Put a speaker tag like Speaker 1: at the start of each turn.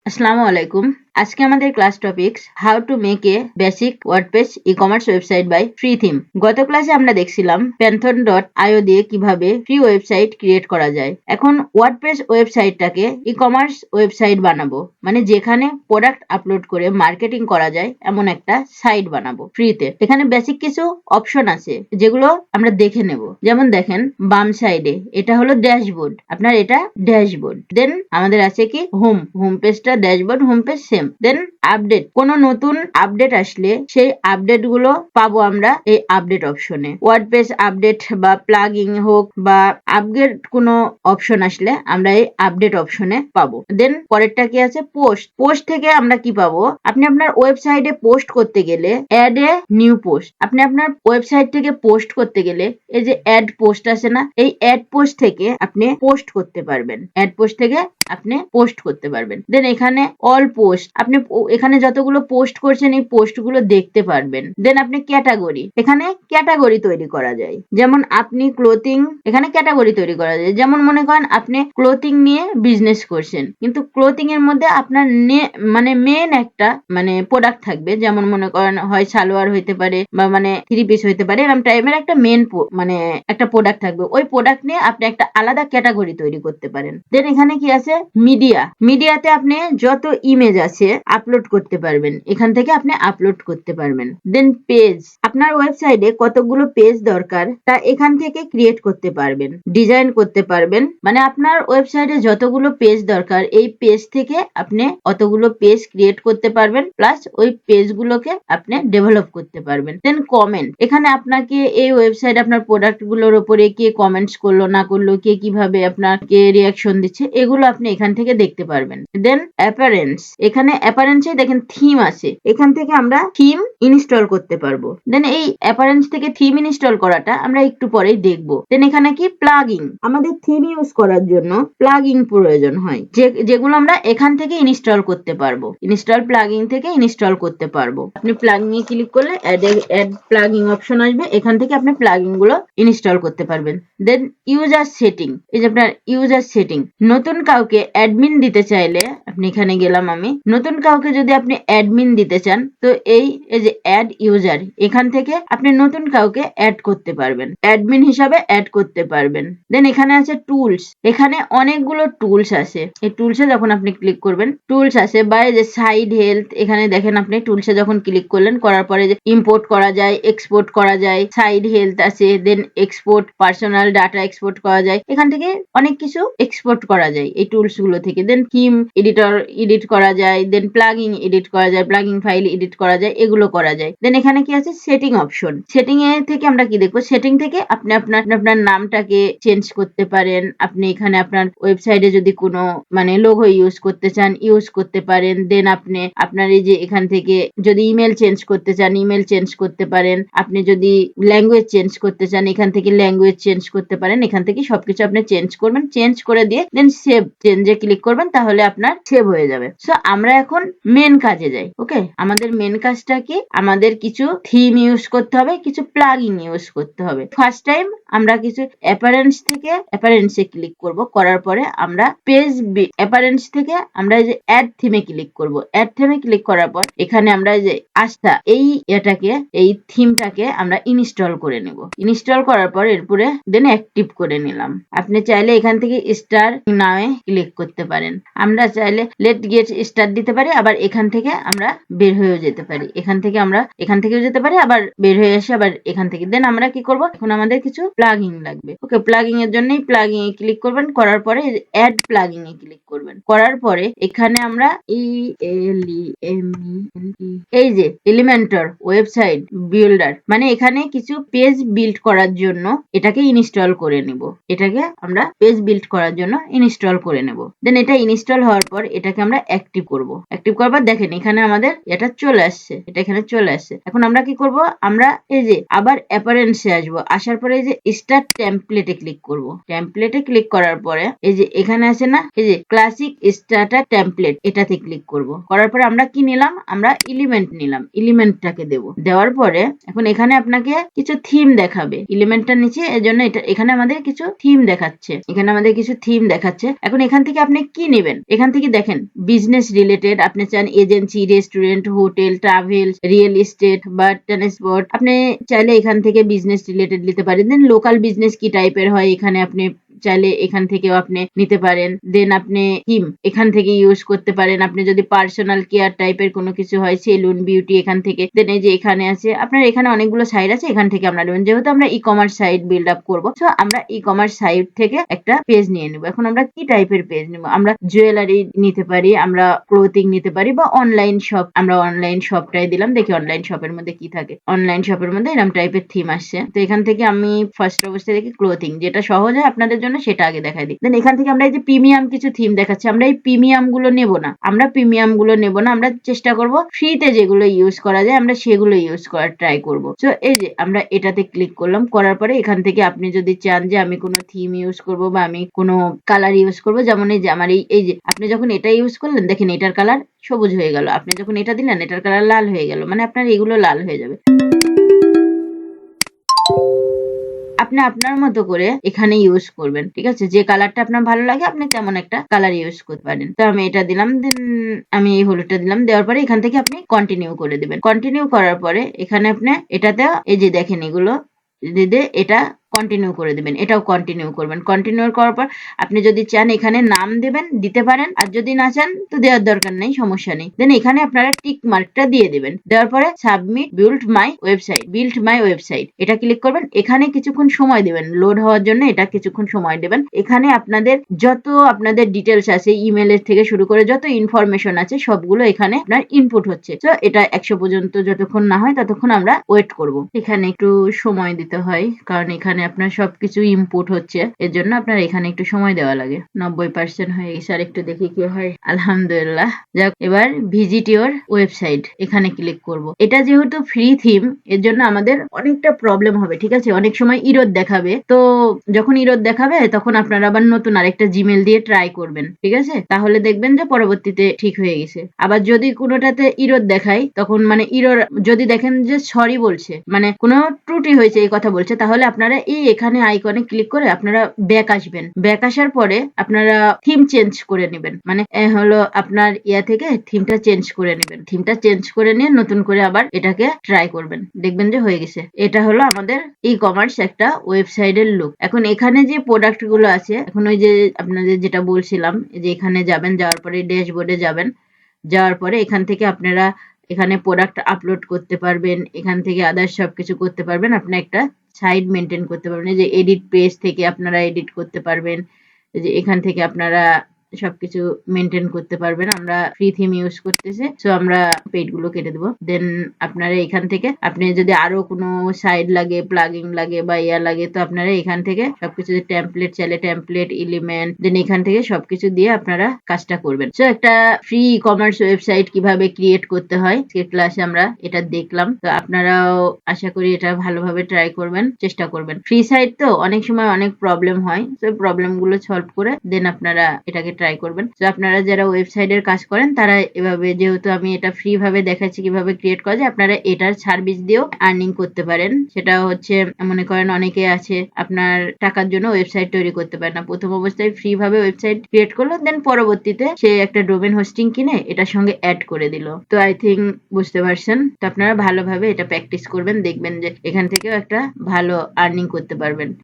Speaker 1: আসসালামু আলাইকুম। আজকে আমাদের class topics how to make a basic WordPress e-commerce website by free theme. গত ক্লাসে আমরা দেখছিলাম Pantone.io দিয়ে কিভাবে ফ্রি ওয়েবসাইট ক্রিয়েট করা যায়। এখন ওয়ার্ডপ্রেস ওয়েবসাইটটাকে ই-কমার্স ওয়েবসাইট বানাবো, মানে যেখানে প্রোডাক্ট আপলোড করে মার্কেটিং করা যায় এমন একটা সাইট বানাবো ফ্রিতে। এখানে বেসিক কিছু অপশন আছে যেগুলো আমরা দেখে নেব। যেমন দেখেন বাম সাইডে এটা হলো ড্যাশবোর্ড, আপনার এটা ড্যাশবোর্ড। দেন আমাদের আছে কি হোম পেজটা ড্যাশবোর্ড, হোম পেজ সেম। দেন আপডেট, কোন নতুন আপডেট আসলে সেই আপডেট গুলো পাবো আমরা এই আপডেট অপশনে। ওয়ার্ডপ্রেস আপডেট বা প্লাগইন হোক বা আপগ্রেড কোনো অপশন আসলে আমরা এই আপডেট অপশনে পাবো। দেন পরেরটা কি আছে পোস্ট থেকে আমরা কি পাবো, আপনি আপনার ওয়েবসাইটে পোস্ট করতে গেলে অ্যাড এ নিউ পোস্ট, আপনি আপনার ওয়েবসাইট থেকে পোস্ট করতে গেলে এই যে অ্যাড পোস্ট আছে না, এই অ্যাড পোস্ট থেকে আপনি পোস্ট করতে পারবেন। অ্যাড পোস্ট থেকে আপনি পোস্ট করতে পারবেন। দেন এখানে অল পোস্ট, আপনি এখানে যতগুলো পোস্ট করছেন এই পোস্ট গুলো দেখতে পারবেন। দেন আপনি ক্যাটাগরি, এখানে ক্যাটাগরি তৈরি করা যায়। যেমন আপনি ক্লোথিং, এখানে ক্যাটাগরি তৈরি করা যায়। যেমন মনে করেন আপনি ক্লোথিং নিয়ে বিজনেস করছেন, কিন্তু ক্লোথিং এর মধ্যে আপনার মেন একটা প্রোডাক্ট থাকবে। যেমন মনে করেন হয় সালোয়ার হইতে পারে বা থ্রি পিস হইতে পারে, এরকম টাইপের একটা মেন একটা প্রোডাক্ট থাকবে। ওই প্রোডাক্ট নিয়ে আপনি একটা আলাদা ক্যাটাগরি তৈরি করতে পারেন। দেন এখানে কি আছে মিডিয়াতে আপনি যত ইমেজ আছে আপলোড করতে পারবেন, এখান থেকে আপনি আপলোড করতে পারবেন। দেন পেজ, আপনার ওয়েবসাইটে কতগুলো পেজ দরকার তা এখান থেকে ক্রিয়েট করতে পারবেন, ডিজাইন করতে পারবেন। মানে আপনার ওয়েবসাইটে যতগুলো পেজ দরকার এই পেজ থেকে আপনি অতগুলো পেজ ক্রিয়েট করতে পারবেন, প্লাস ওই পেজগুলোকে আপনি ডেভেলপ করতে পারবেন। দেন কমেন্ট, এখানে আপনাকে এই ওয়েবসাইট আপনার প্রোডাক্ট গুলোর উপরে কে কমেন্টস করলো না করলো, কে কিভাবে আপনাকে রিয়াকশন দিচ্ছে, এগুলো আপনি এখান থেকে দেখতে পারবেন। দেন অ্যাপারেন্স, এখানে অ্যাপারেন্সে দেখেন থিম আছে, এখান থেকে আমরা থিম ইনস্টল করতে পারবো। দেন এই অ্যাপারেন্স থেকে থিম ইনস্টল করাটা আমরা একটু পরেই দেখবো। দেন এখানে কি প্লাগইন, আমাদের থিম ইউজ করার জন্য প্লাগইন প্রয়োজন হয়, যেগুলো আমরা এখান থেকে ইনস্টল করতে পারবো। প্লাগইন থেকে ইনস্টল করতে পারবো। আপনি প্লাগইনে ক্লিক করলে অ্যাড প্লাগইন অপশন আসবে, এখান থেকে আপনি প্লাগইন গুলো ইনস্টল করতে পারবেন। দেন ইউজার সেটিং, এই যে আপনার ইউজার সেটিং, নতুন কাউকে অ্যাডমিন দিতে চাইলে আপনি এখানে গেলাম, আমি নতুন কাউকে যদি আপনি অ্যাডমিন দিতে চান তো এই যে অ্যাড ইউজার, এখান থেকে আপনি নতুন কাউকে অ্যাড করতে পারবেন, অ্যাডমিন হিসাবে অ্যাড করতে পারবেন। দেন এখানে আছে টুলস, এখানে অনেকগুলো টুলস আছে। এই টুলসে যখন আপনি ক্লিক করবেন টুলস আছে, বা এই যে সাইড হেলথ, এখানে দেখেন আপনি টুলসে যখন ক্লিক করলেন, করার পরে যে ইম্পোর্ট করা যায়, এক্সপোর্ট করা যায়, সাইড হেলথ আছে। দেন এক্সপোর্ট পার্সোনাল ডাটা এক্সপোর্ট করা যায়, এখান থেকে অনেক কিছু এক্সপোর্ট করা যায় এই টুলস গুলো থেকে। দেন থিম এডিটর এডিট করা যায়, দেন প্লাগইন এডিট করা যায়, প্লাগইন ফাইল এডিট করা যায়, এগুলো করা যায়। দেন এখানে কি আছে সেটিং অপশন, সেটিং এ থেকে আমরা কি দেখবো, সেটিং থেকে আপনি আপনার নামটাকে চেঞ্জ করতে পারেন। আপনি এখানে আপনার ওয়েবসাইটে যদি কোনো লোগো ইউজ করতে চান ইউজ করতে পারেন। দেন আপনি আপনার এই যে এখান থেকে যদি ইমেল চেঞ্জ করতে চান ইমেল চেঞ্জ করতে পারেন। আপনি যদি ল্যাঙ্গুয়েজ চেঞ্জ করতে চান এখান থেকে ল্যাঙ্গুয়েজ চেঞ্জ করতে পারেন। এখান থেকে সবকিছু আপনি চেঞ্জ করবেন, চেঞ্জ করে দিয়ে দেন সেভ চেঞ্জে ক্লিক করবেন, তাহলে আপনার সেভ হয়ে যাবে। সো আমরা এখন মেন কাজে যাই। ওকে, আমাদের মেন কাজটা কি, আমাদের কিছু থিম ইউজ করতে হবে, কিছু প্লাগইন ইউজ করতে হবে। ফার্স্ট টাইম আমরা কিছু অ্যাপারেন্স থেকে অ্যাপারেন্সে ক্লিক করব, করার পরে আমরা অ্যাপারেন্স থেকে আমরা এই যে অ্যাড থিমে ক্লিক করব। অ্যাড থিমে ক্লিক করার পর এখানে আমরা যে এই থিমটাকে আমরা ইনস্টল করে নেব। ইনস্টল করার পর এরপরে দেন অ্যাক্টিভ করে নিলাম। আপনি চাইলে এখান থেকে স্টার নামে ক্লিক করতে পারেন। আমরা চাইলে লেট গেট স্টার দিতে পারি, আবার এখান থেকে আমরা বের হয়েও যেতে পারি। এখান থেকেও যেতে পারি, আবার বের হয়ে এসে আবার এখান থেকে। দেন আমরা কি করব, এখন আমাদের কিছু প্লাগইন লাগবে। ওকে, প্লাগইন এর জন্যই প্লাগইন এ ক্লিক করবেন, করার পরে অ্যাড প্লাগইন এ ক্লিক করবেন। করার পরে এখানে আমরা এই যে এলিমেন্টর ওয়েবসাইট বিল্ডার, এখানে কিছু পেজ বিল্ড করার জন্য এটাকে ইনস্টল করে নিব। এটাকে আমরা পেজ বিল্ড করার জন্য ইনস্টল করে নেব। দেন এটা ইনস্টল হওয়ার পর এটাকে আমরা অ্যাক্টিভ করব। অ্যাক্টিভ করার পর দেখেন এখানে আমাদের এটা চলে আসছে, এটা এখানে চলে আসছে। এখন আমরা কি করব, আমরা এই যে আবার অ্যাপারেন্সে আসবো, আসার পরে এই যে স্টার্ট টেমপ্লেটে ক্লিক করব। টেমপ্লেটে ক্লিক করার পরে এই যে এখানে আছে না, এই যে ক্লাসিক স্টার্টার টেমপ্লেট, এটাতে ক্লিক করব। করার পরে আমরা কি নিলাম, আমরা এলিমেন্ট নিলাম, এলিমেন্টটাকে দেব। দেওয়ার পরে এখন এখানে আপনাকে কিছু থিম দেখাবে এলিমেন্টটার নিচে, এজন্য এটা এখানে আমাদের কিছু থিম দেখাচ্ছে, এখানে আমাদের কিছু থিম দেখাচ্ছে। এখন এখান থেকে আপনি কি নেবেন, এখান থেকে দেখেন বিজনেস রিলেটেড, আপনি চান agency, restaurant, hotel, travel, real estate বা ট্রান্সপোর্ট, আপনি চাইলে এখান থেকে বিজনেস রিলেটেড নিতে পারেন। দেন লোকাল বিজনেস কি টাইপের হয় এখানে আপনি চাইলে এখান থেকেও আপনি নিতে পারেন। দেন আপনি থিম এখান থেকে ইউজ করতে পারেন। আপনি যদি পার্সোনাল কেয়ার টাইপের কোনো কিছু হয়, সেলুন, বিউটি, এখান থেকে। দেন এই যে এখানে আছে, আপনার এখানে অনেকগুলো সাইট আছে, এখান থেকে আমরা নেবেন। যেহেতু আমরা e-commerce site build up করবো, তো আমরা ই কমার্স সাইট থেকে একটা পেজ নিয়ে নেবো। এখন আমরা কি টাইপের পেজ নেবো, আমরা জুয়েলারি নিতে পারি, আমরা ক্লোথিং নিতে পারি, বা অনলাইন শপ, আমরা অনলাইন শপটাই দিলাম। দেখি অনলাইন শপের মধ্যে কি থাকে। অনলাইন শপের মধ্যে এরকম টাইপের থিম আসছে। তো এখান থেকে আমি ফার্স্ট অবস্থায় দেখি ক্লোথিং, যেটা সহজ হয় আপনাদের জন্য সেটা আগে দেখাই দিই। দেন এখান থেকে আমরা এই যে প্রিমিয়াম কিছু থিম দেখাচ্ছি, আমরা এই প্রিমিয়াম গুলো নেব না, আমরা চেষ্টা করব ফ্রিতে যেগুলো ইউজ করা যায় আমরা সেগুলো ইউজ করার ট্রাই করব। তো এই যে আমরা এটাতে ক্লিক করলাম, করার পরে এখান থেকে আপনি যদি চান যে আমি কোনো থিম ইউজ করব বা আমি কোনো কালার ইউজ করব, যেমন এই যে আমার এই যে আপনি যখন এটা ইউজ করলেন দেখেন এটার কালার সবুজ হয়ে গেল, আপনি যখন এটা দিলেন এটার কালার লাল হয়ে গেল, মানে আপনার এগুলো লাল হয়ে যাবে। আপনি আপনার মতো করে এখানে ইউজ করবেন, ঠিক আছে? যে কালারটা আপনার ভালো লাগে আপনি তেমন একটা কালার ইউজ করতে পারেন। তো আমি এটা দিলাম, দেন আমি এই হলুদটা দিলাম। দেওয়ার পরে এখান থেকে আপনি কন্টিনিউ করে দিবেন। কন্টিনিউ করার পরে এখানে আপনি এটাতে এই যে দেখেন এগুলো দিতে এটা কন্টিনিউ করে দিবেন, এটাও কন্টিনিউ করবেন। কন্টিনিউ করার পর আপনি যদি চান এখানে নাম দেবেন, দিতে পারেন, আর যদি না চান তো দেওয়ার দরকার নেই, সমস্যা নেই। দেন এখানে আপনারা টিক মার্কটা দিয়ে দিবেন। দেওয়ার পরে সাবমিট বিল্ড মাই ওয়েবসাইট, এটা ক্লিক করবেন। এখানে কিছুক্ষণ সময় দিবেন, লোড হওয়ার জন্য এটা কিছুক্ষণ সময় দেবেন। এখানে আপনাদের যত আপনাদের ডিটেলস আছে, ইমেলের থেকে শুরু করে যত ইনফরমেশন আছে সবগুলো এখানে আপনার ইনপুট হচ্ছে। তো এটা 100 পর্যন্ত যতক্ষণ না হয় ততক্ষণ আমরা ওয়েট করব। এখানে একটু সময় দিতে হয়, কারণ এখানে আপনার সবকিছু ইনপুট হচ্ছে, এর জন্য আপনার এখানে একটু সময় দেওয়া লাগে। 90% হয়ে গেছে, আর একটু দেখি কি হয়। আলহামদুলিল্লাহ। যাক, এবার ভিজিট ইওর ওয়েবসাইট, এখানে ক্লিক করব। এটা যেহেতু ফ্রি থিম, এর জন্য আমাদের অনেকটা প্রবলেম হবে, ঠিক আছে? অনেক সময় ইরোর দেখাবে, তো যখন ইরোর দেখাবে তখন আপনারা আবার নতুন আরেকটা জিমেল দিয়ে ট্রাই করবেন, ঠিক আছে? তাহলে দেখবেন যে পরবর্তীতে ঠিক হয়ে গেছে। আবার যদি কোনোটাতে ইরোর দেখায়, তখন মানে ইরোর যদি দেখেন যে সরি বলছে, মানে কোনো ত্রুটি হয়েছে এই কথা বলছে, তাহলে আপনারা এই এখানে আইকনে ক্লিক করে আপনারা ব্যাক আসবেন। ব্যাক আসার পরে আপনারা থিম চেঞ্জ করে নেবেন, মানে হলো আপনার ইয়া থেকে থিমটা চেঞ্জ করে নেবেন। থিমটা চেঞ্জ করে নিয়ে নতুন করে আবার এটাকে ট্রাই করবেন, দেখবেন যে হয়ে গেছে। এটা হলো আমাদের ই কমার্স একটা ওয়েবসাইটের লুক। এখন এখানে যে প্রোডাক্ট গুলো আছে, এখন ওই যে আপনাদের যেটা বলছিলাম, যে এখানে যাবেন, যাওয়ার পরে ড্যাশবোর্ডে যাবেন, যাওয়ার পরে এখান থেকে আপনারা এখানে প্রোডাক্ট আপলোড করতে পারবেন, এখান থেকে আদার্স সবকিছু করতে পারবেন। আপনি একটা সাইড মেনটেন করতে পারবেন, এই যে এডিট পেজ থেকে আপনারা এডিট করতে পারবেন, এই যে এখান থেকে আপনারা সবকিছু মেনটেন করতে পারবেন। আমরা ফ্রি থিম ইউজ করতেছি, সো আমরা পেইড গুলো কেটে দেবো। দেন আপনারা এখান থেকে আপনি যদি আরো কোনো সাইড লাগে, প্লাগইন লাগে বা ইয়া লাগে, তো আপনারা এখান থেকে সবকিছু, টেমপ্লেট চাইলে টেমপ্লেট, এলিমেন্ট, দেন এখান থেকে সবকিছু দিয়ে আপনারা কাজটা করবেন। সো একটা ফ্রি ই কমার্স ওয়েবসাইট কিভাবে ক্রিয়েট করতে হয় আজকের ক্লাসে আমরা এটা দেখলাম। তো আপনারাও আশা করি এটা ভালোভাবে ট্রাই করবেন, চেষ্টা করবেন। ফ্রি সাইট তো অনেক সময় অনেক প্রবলেম হয়, তো প্রবলেম গুলো সলভ করে দেন আপনারা এটাকে ট্রাই করবেন। তো আপনারা যারা ওয়েবসাইটের কাজ করেন তারা এভাবে, যেহেতু আমি এটা ফ্রি ভাবে দেখাচ্ছি কিভাবে ক্রিয়েট করা যায়, আপনারা এটার সার্ভিস দিয়েও আর্নিং করতে পারেন। সেটা হচ্ছে, মনে করেন অনেকে আছে আপনার টাকার জন্য ওয়েবসাইট তৈরি করতে পারে না, প্রথম অবস্থায় ফ্রি ভাবে ওয়েবসাইট ক্রিয়েট করলো, দেন পরবর্তীতে সে একটা ডোমেন হোস্টিং কিনে এটার সঙ্গে অ্যাড করে দিল। তো আই থিঙ্ক বুঝতে পারছেন। তো আপনারা ভালোভাবে এটা প্র্যাকটিস করবেন, দেখবেন যে এখান থেকেও একটা ভালো আর্নিং করতে পারবেন।